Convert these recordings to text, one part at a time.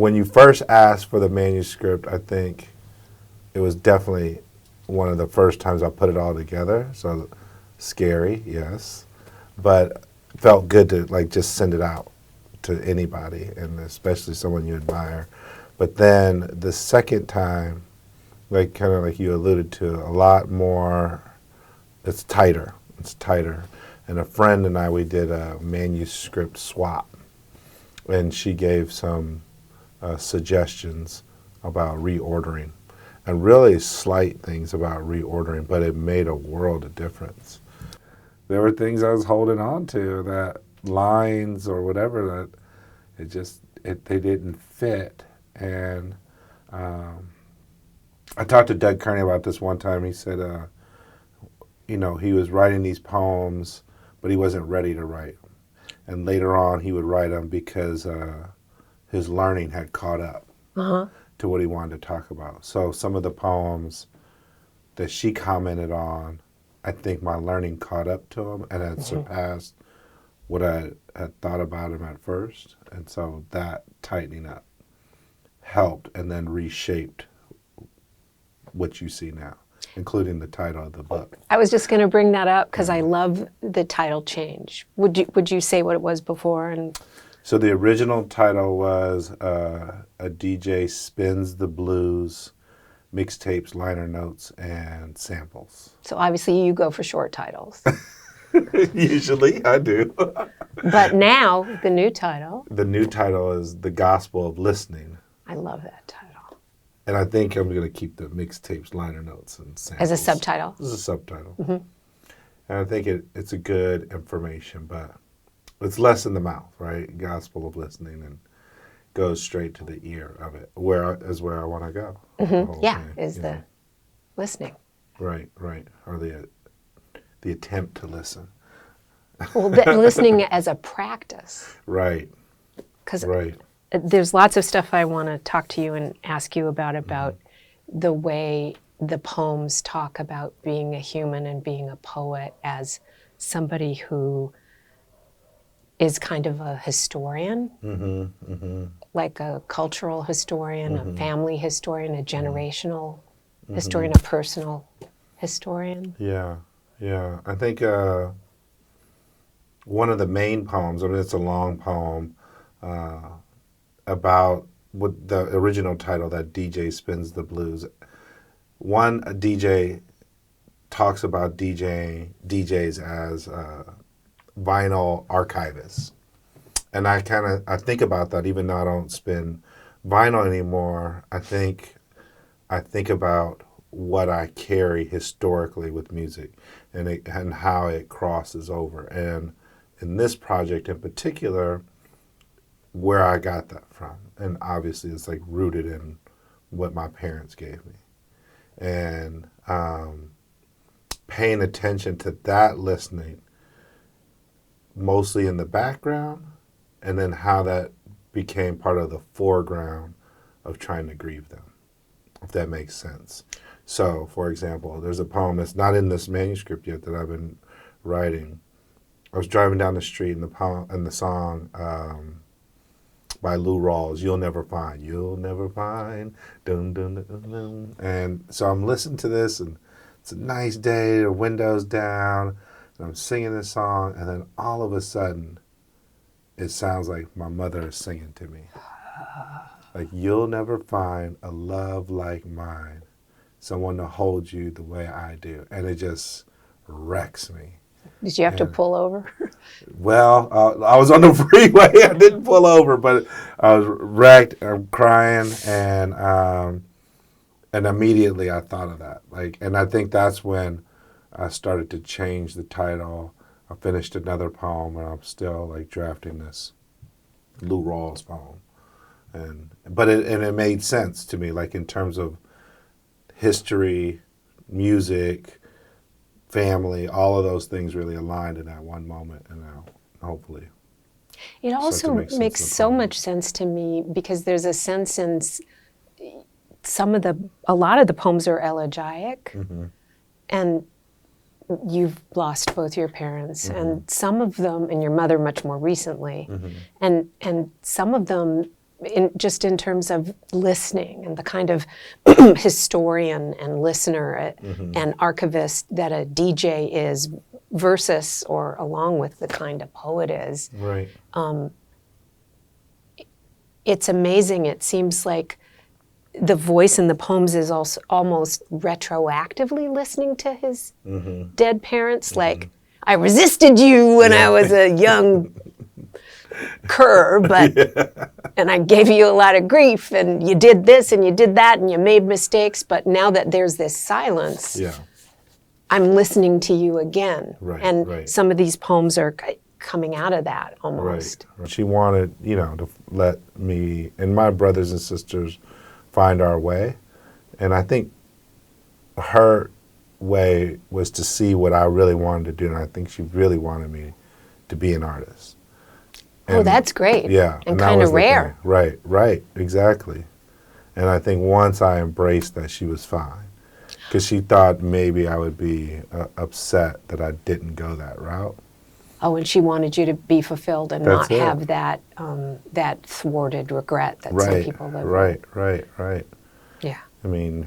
when you first asked for the manuscript, I think it was definitely one of the first times I put it all together. So scary, yes, but felt good to like just send it out to anybody, and especially someone you admire. But then the second time, like kind of like you alluded to, a lot more, it's tighter. It's tighter. And a friend and I, we did a manuscript swap, and she gave some suggestions about reordering, and really slight things about reordering, but it made a world of difference. There were things I was holding on to, that lines or whatever, that they didn't fit. And I talked to Doug Kearney about this one time. He said, he was writing these poems, but he wasn't ready to write them. And later on, he would write them because his learning had caught up to what he wanted to talk about. So some of the poems that she commented on, I think my learning caught up to him and had surpassed what I had thought about him at first. And so that tightening up helped and then reshaped what you see now, including the title of the book. I was just going to bring that up because I love the title change. Would you say what it was before? And so the original title was A DJ Spins the Blues, Mixtapes, Liner Notes, and Samples. So obviously you go for short titles. Usually I do. But now the new title. The new title is The Gospel of Listening. I love that title. And I think I'm going to keep the mixtapes, liner notes, and samples. As a subtitle? As a subtitle. And I think it's a good information, but it's less in the mouth, right? Gospel of Listening, and goes straight to the ear of it, where I want to go. The listening. Right, or the attempt to listen. Well, listening as a practice. Right. Because there's lots of stuff I want to talk to you and ask you about the way the poems talk about being a human and being a poet as somebody who is kind of a historian, like a cultural historian, a family historian, a generational historian, a personal historian. Yeah. I think one of the main poems, it's a long poem, about what the original title, that DJ Spins the Blues. A DJ talks about DJs as vinyl archivists. And I think about that, even though I don't spin vinyl anymore. I think about what I carry historically with music and how it crosses over. And in this project in particular, where I got that from. And obviously it's like rooted in what my parents gave me. And paying attention to that listening, mostly in the background, and then how that became part of the foreground of trying to grieve them, if that makes sense. So, for example, there's a poem that's not in this manuscript yet that I've been writing. I was driving down the street, and the song by Lou Rawls, You'll Never Find, dun, dun, dun, dun, dun. And so I'm listening to this, and it's a nice day, the window's down, and I'm singing this song, and then all of a sudden, it sounds like my mother is singing to me. Like, you'll never find a love like mine, someone to hold you the way I do. And it just wrecks me. Did you have to pull over? Well, I was on the freeway. I didn't pull over, but I was wrecked. I'm crying, and immediately I thought of that. And I think that's when I started to change the title. I finished another poem, and I'm still drafting this Lou Rawls poem, but it made sense to me, in terms of history, music, family, all of those things really aligned in that one moment, and now hopefully. It also makes so much sense to me because there's a sense in a lot of the poems are elegiac, and you've lost both your parents, and some of them, and your mother much more recently, and some of them just in terms of listening and the kind of historian and listener and archivist that a DJ is versus or along with the kind of poet is. Right. It's amazing. It seems like the voice in the poems is also almost retroactively listening to his dead parents. Like, I resisted you when I was a young cur, but and I gave you a lot of grief, and you did this and you did that, and you made mistakes. But now that there's this silence, I'm listening to you again. Right, and right. some of these poems are coming out of that almost. Right. She wanted, to let me and my brothers and sisters find our way. And I think her way was to see what I really wanted to do. And I think she really wanted me to be an artist. And, that's great. Yeah. And kind of rare. Right, exactly. And I think once I embraced that, she was fine. Because she thought maybe I would be upset that I didn't go that route. Oh, and she wanted you to be fulfilled and not have that that thwarted regret that some people live with. Right. Yeah. I mean,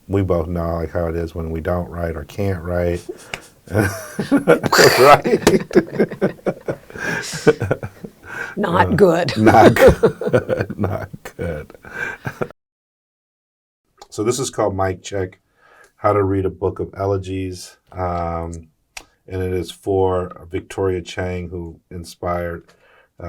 we both know like how it is when we don't write or can't write. Right? Not good. Not good. Not good. So this is called Mic Check, How to Read a Book of Elegies. And it is for Victoria Chang, who inspired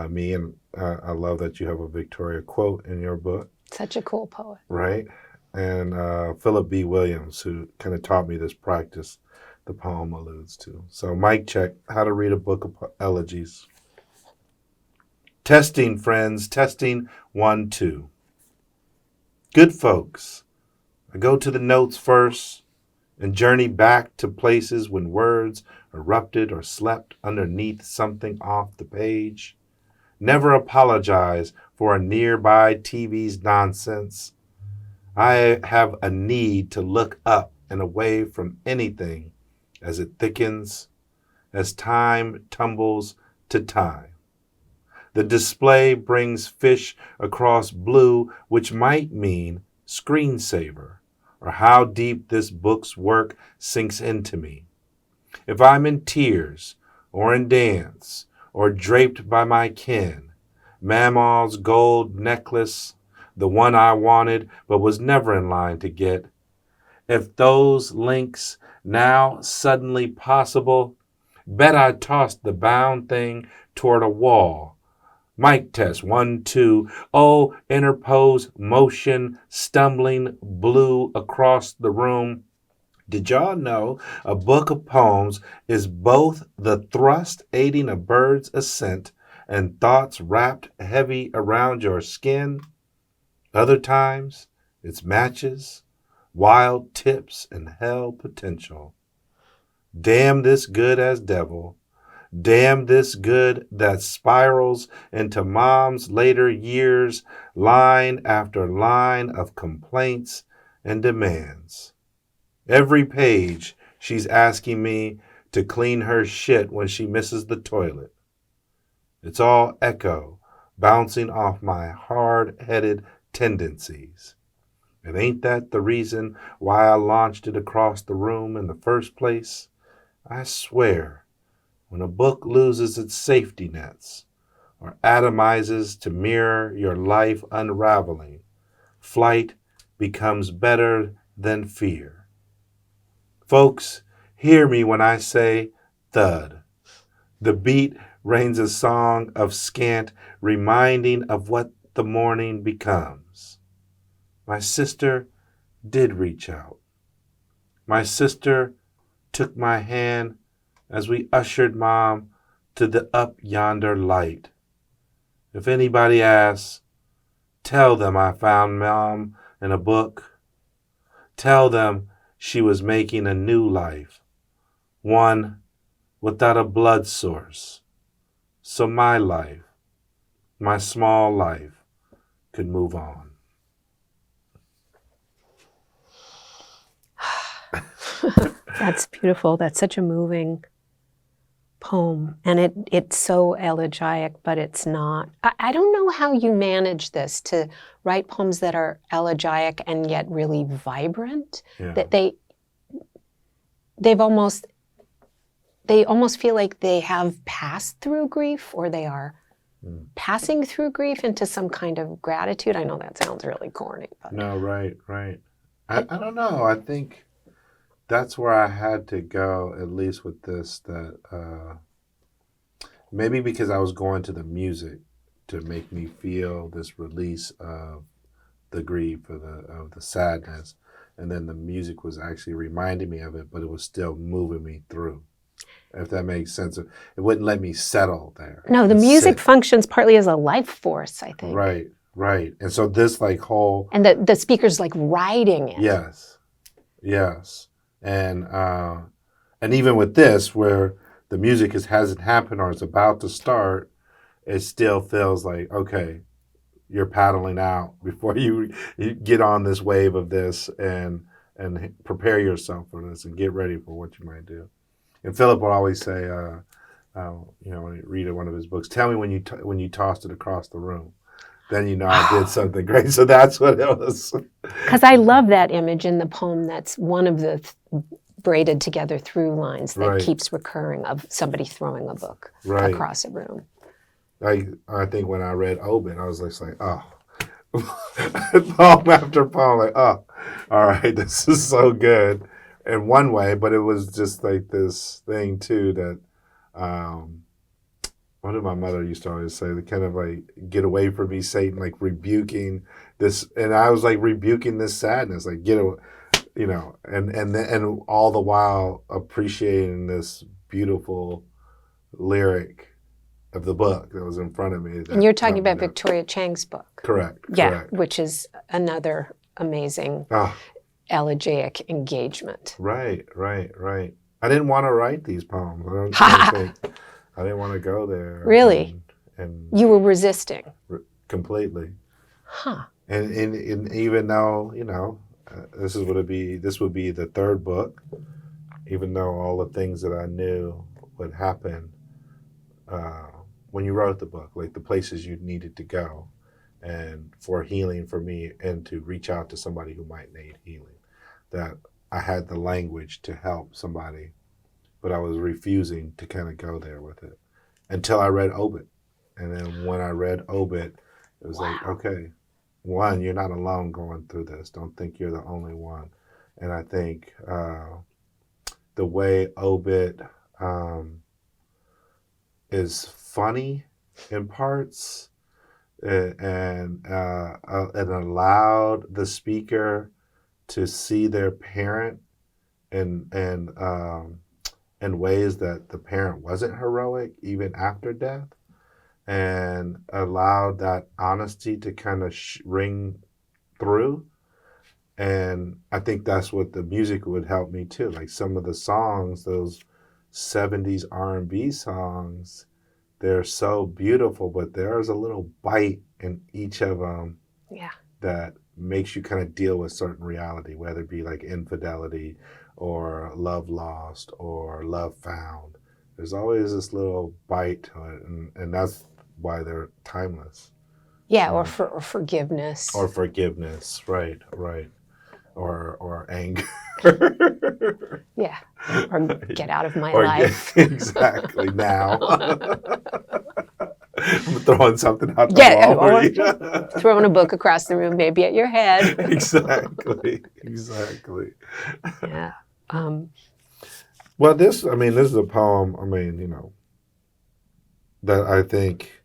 me. And I love that you have a Victoria quote in your book. Such a cool poet. Right. And Philip B. Williams, who kind of taught me this practice the poem alludes to. So Mic Check, How to Read a Book of Elegies. Testing, friends, testing, 1, 2. Good folks, I go to the notes first and journey back to places when words erupted or slept underneath something off the page. Never apologize for a nearby TV's nonsense. I have a need to look up and away from anything as it thickens, as time tumbles to time. The display brings fish across blue, which might mean screensaver, or how deep this book's work sinks into me. If I'm in tears, or in dance, or draped by my kin, Mamaw's gold necklace, the one I wanted but was never in line to get, if those links now suddenly possible, bet I tossed the bound thing toward a wall. Mic test, 1, 2. Oh, interpose motion, stumbling blue across the room. Did y'all know a book of poems is both the thrust aiding a bird's ascent and thoughts wrapped heavy around your skin? Other times, it's matches, wild tips, and hell potential. Damn this good as devil. Damn this good that spirals into mom's later years, line after line of complaints and demands. Every page, she's asking me to clean her shit when she misses the toilet. It's all echo, bouncing off my hard-headed tendencies. And ain't that the reason why I launched it across the room in the first place? I swear, when a book loses its safety nets or atomizes to mirror your life unraveling, flight becomes better than fear. Folks, hear me when I say thud. The beat rains a song of scant, reminding of what the morning becomes. My sister did reach out. My sister took my hand as we ushered Mom to the up yonder light. If anybody asks, tell them I found Mom in a book. Tell them she was making a new life, one without a blood source, so my life, my small life, could move on. That's beautiful. That's such a moving poem, and it's so elegiac, but it's not. I don't know how you manage this, to write poems that are elegiac and yet really vibrant. Yeah. That they almost feel like they have passed through grief, or they are passing through grief into some kind of gratitude. I know that sounds really corny, but No, right. I don't know. I think that's where I had to go, at least with this, that maybe because I was going to the music to make me feel this release of the grief, of the sadness, and then the music was actually reminding me of it, but it was still moving me through. If that makes sense, it wouldn't let me settle there. No, the music functions partly as a life force, I think. Right. And so this whole, and the speaker's riding it. Yes. And even with this, where the music hasn't happened or it's about to start, it still feels like, okay, you're paddling out before you get on this wave of this, and prepare yourself for this and get ready for what you might do. And Philip would always say, when you read one of his books, tell me when you tossed it across the room. Then you know I did something great. So that's what it was. Because I love that image in the poem. That's one of the braided together through lines that keeps recurring, of somebody throwing a book across a room. I think when I read Obit, I was just like, oh, poem after poem, like, oh, all right, this is so good in one way, but it was just like this thing too that, what did my mother used to always say? The kind of get away from me, Satan, rebuking this, and I was rebuking this sadness, get away, and all the while appreciating this beautiful lyric of the book that was in front of me. And you're talking about Victoria Chang's book. Correct. Which is another amazing elegiac engagement. Right. I didn't want to write these poems. I didn't want to go there. Really? And you were resisting? Completely. Huh. And even though, this would be the third book, even though all the things that I knew would happen when you wrote the book, the places you needed to go, and for healing for me, and to reach out to somebody who might need healing, that I had the language to help somebody, but I was refusing to kind of go there with it until I read Obit. And then when I read Obit, it was okay, one, you're not alone going through this. Don't think you're the only one. And I think the way Obit is funny in parts, and allowed the speaker to see their parent in ways that the parent wasn't heroic even after death, and allowed that honesty to kind of ring through. And I think that's what the music would help me too. Some of the songs, those 70s R&B songs, they're so beautiful, but there's a little bite in each of them that makes you kind of deal with certain reality, whether it be infidelity or love lost or love found. There's always this little bite to it, and that's why they're timeless. Yeah, or forgiveness. Or forgiveness, right. Or anger. Yeah, or get out of my life. Exactly, now. I'm throwing something out the wall. Or throwing a book across the room, maybe at your head. Exactly. Yeah. Well, this is a poem, that I think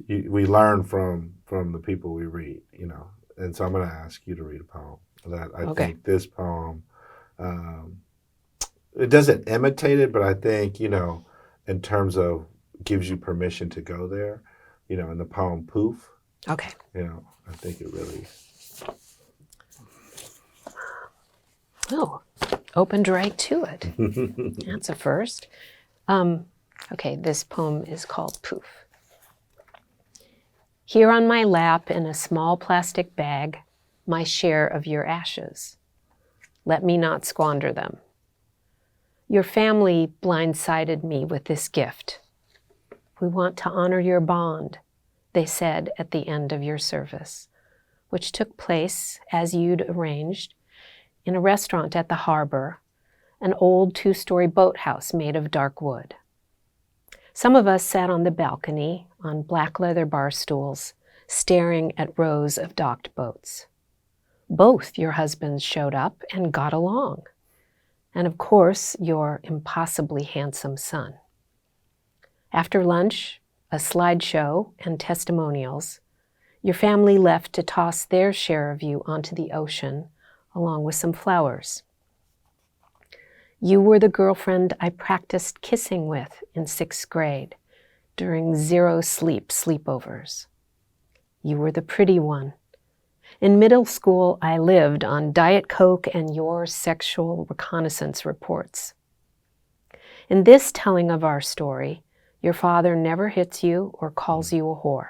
we learn from the people we read, and so I'm going to ask you to read a poem that I think this poem, it doesn't imitate it, but I think, in terms of gives you permission to go there, in the poem Poof. Okay. I think it really. Oh, opened right to it. That's a first. Okay, this poem is called Poof. Here on my lap in a small plastic bag, my share of your ashes. Let me not squander them. Your family blindsided me with this gift. We want to honor your bond, they said at the end of your service, which took place, as you'd arranged, in a restaurant at the harbor, an old 2-story boathouse made of dark wood. Some of us sat on the balcony on black leather bar stools, staring at rows of docked boats. Both your husbands showed up and got along. And of course, your impossibly handsome son. After lunch, a slideshow and testimonials, your family left to toss their share of you onto the ocean, along with some flowers. You were the girlfriend I practiced kissing with in 6th grade during zero-sleep sleepovers. You were the pretty one. In middle school, I lived on Diet Coke and your sexual reconnaissance reports. In this telling of our story, your father never hits you or calls you a whore.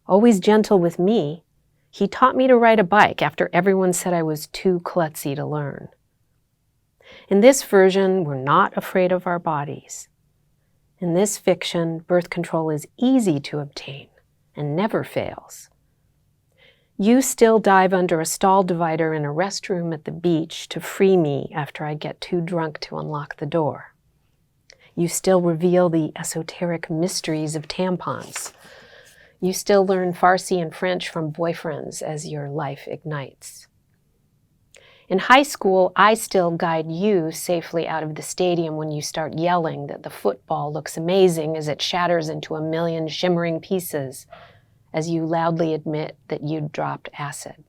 Always gentle with me, he taught me to ride a bike after everyone said I was too klutzy to learn. In this version, we're not afraid of our bodies. In this fiction, birth control is easy to obtain and never fails. You still dive under a stall divider in a restroom at the beach to free me after I get too drunk to unlock the door. You still reveal the esoteric mysteries of tampons. You still learn Farsi and French from boyfriends as your life ignites. In high school, I still guide you safely out of the stadium when you start yelling that the football looks amazing as it shatters into a million shimmering pieces, as you loudly admit that you'd dropped acid.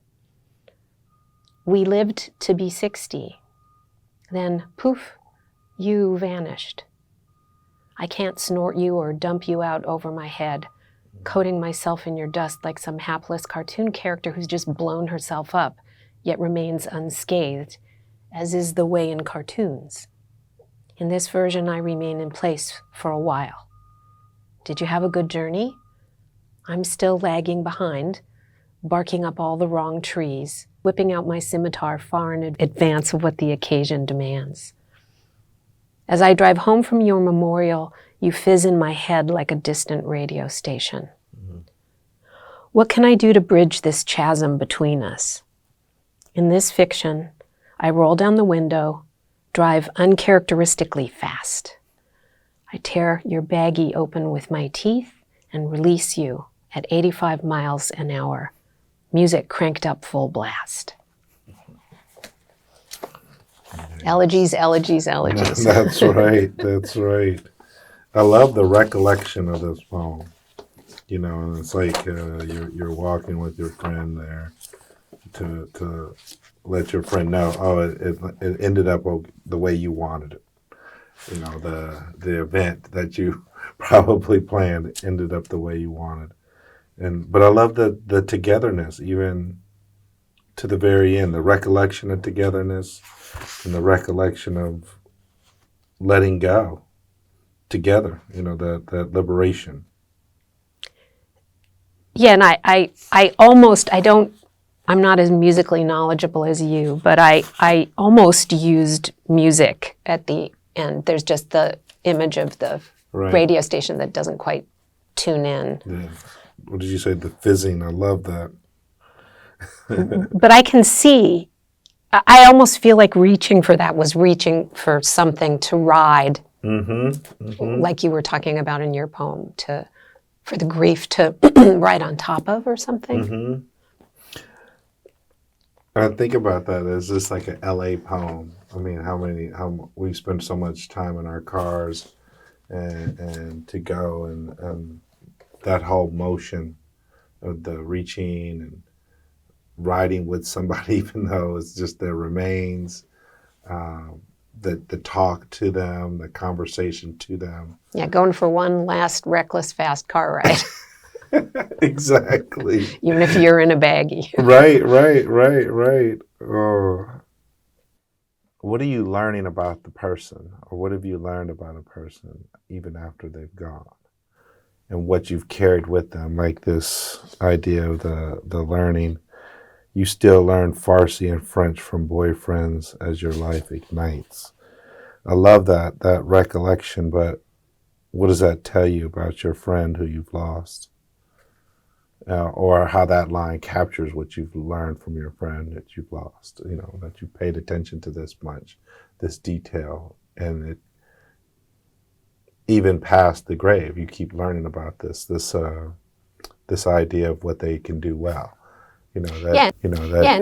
We lived to be 60. Then, poof, you vanished. I can't snort you or dump you out over my head, coating myself in your dust like some hapless cartoon character who's just blown herself up, yet remains unscathed, as is the way in cartoons. In this version, I remain in place for a while. Did you have a good journey? I'm still lagging behind, barking up all the wrong trees, whipping out my scimitar far in advance of what the occasion demands. As I drive home from your memorial, you fizz in my head like a distant radio station. Mm-hmm. What can I do to bridge this chasm between us? In this fiction, I roll down the window, drive uncharacteristically fast. I tear your baggie open with my teeth and release you at 85 miles an hour, music cranked up full blast. Elegies, elegies, elegies. That's right, that's right. I love the recollection of this poem. You know, and it's like you're walking with your friend there to let your friend know, oh, it ended up the way you wanted it. You know, the event that you probably planned ended up the way you wanted. But I love the togetherness, even to the very end, the recollection of togetherness and the recollection of letting go together, you know, that liberation. Yeah, and I'm not as musically knowledgeable as you, but I almost used music at the end. There's just the image of the radio station that doesn't quite tune in. Yeah. What did you say? The fizzing. I love that. But I can see, I almost feel like reaching for that was reaching for something to ride, like you were talking about in your poem, for the grief to ride on top of or something. Mm-hmm. I think about that as just like an LA poem. I mean, how we spend so much time in our cars and to go and that whole motion of the reaching and riding with somebody, even though it's just their remains, the talk to them, the conversation to them. Yeah, going for one last reckless fast car ride. Exactly. Even if you're in a baggie. Right. Oh. What are you learning about the person, or what have you learned about a person even after they've gone? And what you've carried with them, like this idea of the learning. You still learn Farsi and French from boyfriends as your life ignites. I love that recollection, but what does that tell you about your friend who you've lost? Or how that line captures what you've learned from your friend that you've lost, that you paid attention to this much, this detail, and it even past the grave, you keep learning about this idea of what they can do well. And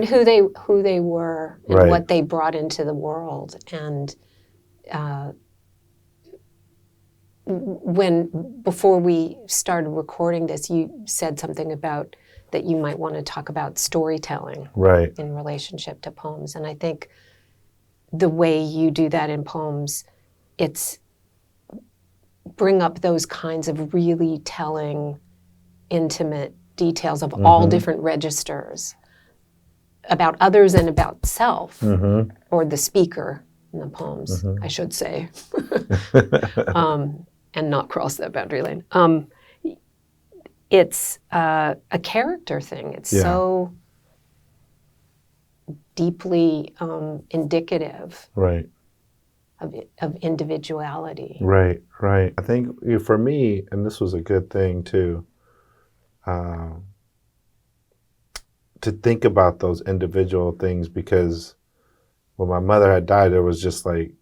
who they were and right. what they brought into the world. And before we started recording this, you said something about that you might want to talk about storytelling right. in relationship to poems. And I think the way you do that in poems, it's bring up those kinds of really telling, intimate details of all different registers about others and about self, or the speaker in the poems, I should say. And not cross that boundary lane. It's a character thing. It's so deeply indicative right. of individuality. Right. I think for me, and this was a good thing too, to think about those individual things, because when my mother had died, it was like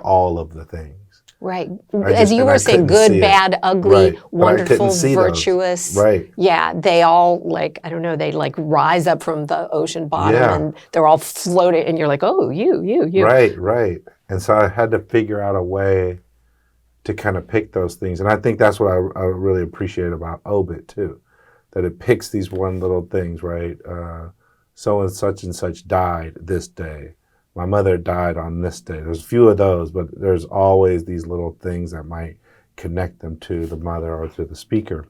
all of the things. Right. As you were saying, good, bad, ugly, right. wonderful, virtuous. Those. Right. Yeah, they all they rise up from the ocean bottom and they're all floating and you're like, oh, you. Right. And so I had to figure out a way to kind of pick those things. And I think that's what I really appreciate about Obit too, that it picks these one little things, right? So and such died this day. My mother died on this day. There's a few of those, but there's always these little things that might connect them to the mother or to the speaker.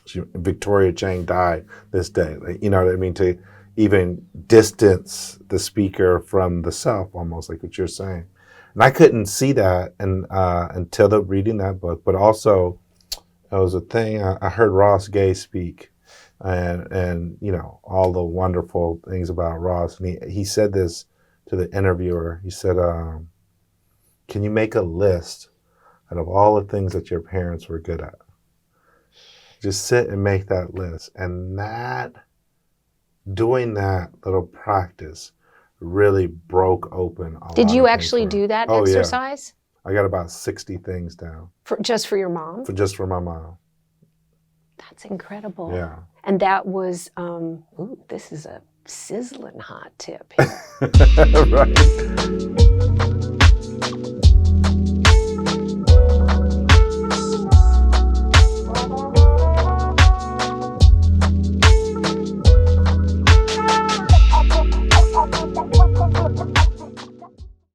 Victoria Chang died this day. You know what I mean? To even distance the speaker from the self, almost like what you're saying. And I couldn't see that until reading that book. But also, it was a thing. I heard Ross Gay speak, and all the wonderful things about Ross. And he said this to the interviewer. He said, can you make a list out of all the things that your parents were good at? Just sit and make that list. And doing that little practice really broke open a lot. Did you actually do that exercise? Yeah. I got about 60 things down. Just for your mom? Just for my mom. That's incredible. Yeah. And that was, this is a sizzling hot tip here. Right.